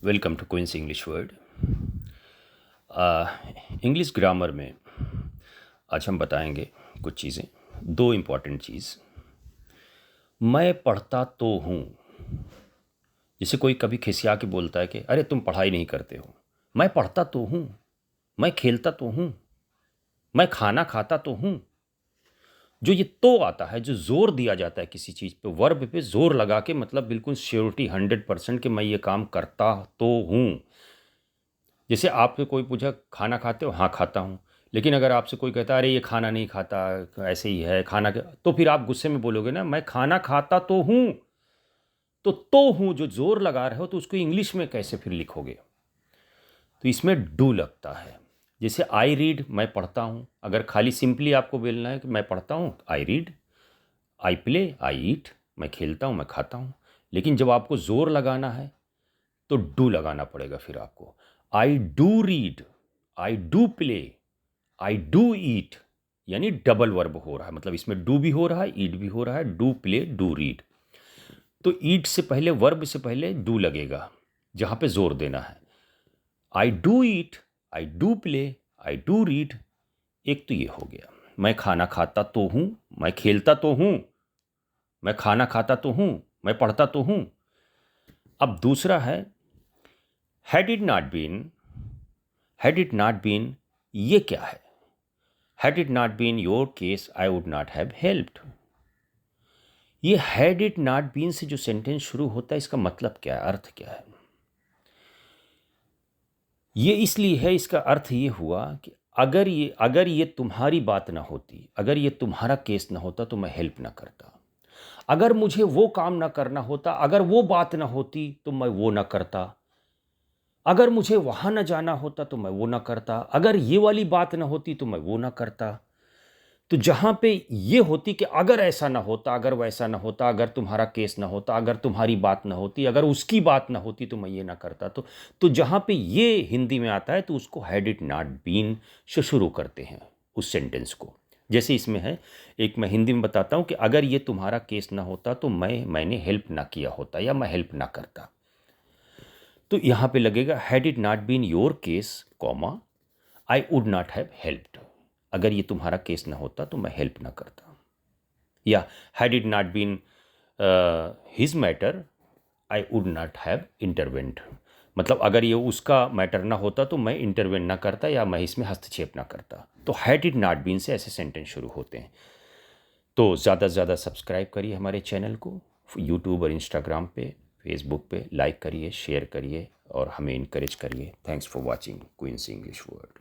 Welcome to Queen's English word. English grammar में आज हम बताएंगे कुछ चीज़ें। दो इम्पॉर्टेंट चीज़। मैं पढ़ता तो हूँ, जैसे कोई कभी खिसिया के बोलता है कि अरे तुम पढ़ाई नहीं करते हो। मैं पढ़ता तो हूँ, मैं खेलता तो हूँ, मैं खाना खाता तो हूँ। जो ये तो आता है, जो जोर दिया जाता है किसी चीज़ पे, वर्ब पे जोर लगा के, मतलब बिल्कुल श्योरिटी 100% कि मैं ये काम करता तो हूँ। जैसे आपसे कोई पूछा खाना खाते हो, हाँ खाता हूँ। लेकिन अगर आपसे कोई कहता है अरे ये खाना नहीं खाता, ऐसे ही है खाना तो फिर आप गुस्से में बोलोगे ना मैं खाना खाता तो हूँ। तो हूँ जो जोर लगा रहे हो तो उसको इंग्लिश में कैसे फिर लिखोगे? तो इसमें डू लगता है। जैसे आई रीड, मैं पढ़ता हूँ। अगर खाली सिंपली आपको बोलना है कि मैं पढ़ता हूँ, आई रीड। आई प्ले, आई ईट, मैं खेलता हूँ, मैं खाता हूँ। लेकिन जब आपको जोर लगाना है तो डू लगाना पड़ेगा फिर आपको। I do read, I do play, I do ईट, यानी डबल वर्ब हो रहा है। मतलब इसमें डू भी हो रहा है, ईट भी हो रहा है। Do play, do read. तो ईट से पहले, वर्ब से पहले डू लगेगा, जहां पे जोर देना है। I do eat, I do play, I do read. एक तो ये हो गया। मैं खाना खाता तो हूं, मैं खेलता तो हूं, मैं खाना खाता तो हूं, मैं पढ़ता तो हूं। अब दूसरा है had it not been. Had it not been, ये क्या है? Had it not been your case I would not have helped. ये हैड इट नॉट बीन से जो सेंटेंस शुरू होता है, इसका मतलब क्या है, अर्थ क्या है? ये इसलिए है, इसका अर्थ ये हुआ कि अगर ये तुम्हारी बात ना होती, अगर ये तुम्हारा केस ना होता तो मैं हेल्प ना करता। अगर मुझे वो काम ना करना होता, अगर वो बात ना होती तो मैं वो ना करता। अगर मुझे वहां ना जाना होता तो मैं वो ना करता। अगर ये वाली बात ना होती तो मैं वो ना करता। तो जहां पे ये होती कि अगर ऐसा ना होता, अगर वैसा ना होता, अगर तुम्हारा केस ना होता, अगर तुम्हारी बात ना होती, अगर उसकी बात ना होती तो मैं ये ना करता। तो जहां पे ये हिंदी में आता है तो उसको हैड इट नॉट बीन से शुरू करते हैं उस सेंटेंस को। जैसे इसमें है, एक मैं हिंदी में बताता हूं कि अगर ये तुम्हारा केस ना होता तो मैंने हेल्प ना किया होता या मैं हेल्प ना करता। तो यहां पे लगेगा had it not been your case comma I would not have helped. अगर ये तुम्हारा केस ना होता तो मैं हेल्प ना करता। या had it not been his matter I would not have intervened. मतलब अगर ये उसका मैटर ना होता तो मैं इंटरवेंट ना करता या मैं इसमें हस्तक्षेप ना करता। तो हैड इट नॉट बीन से ऐसे सेंटेंस शुरू होते हैं। तो ज़्यादा से ज़्यादा सब्सक्राइब करिए हमारे चैनल को, यूट्यूब और इंस्टाग्राम पे, फेसबुक पे लाइक करिए, शेयर करिए और हमें इनकरेज करिए। Thanks for watching Queen's English word.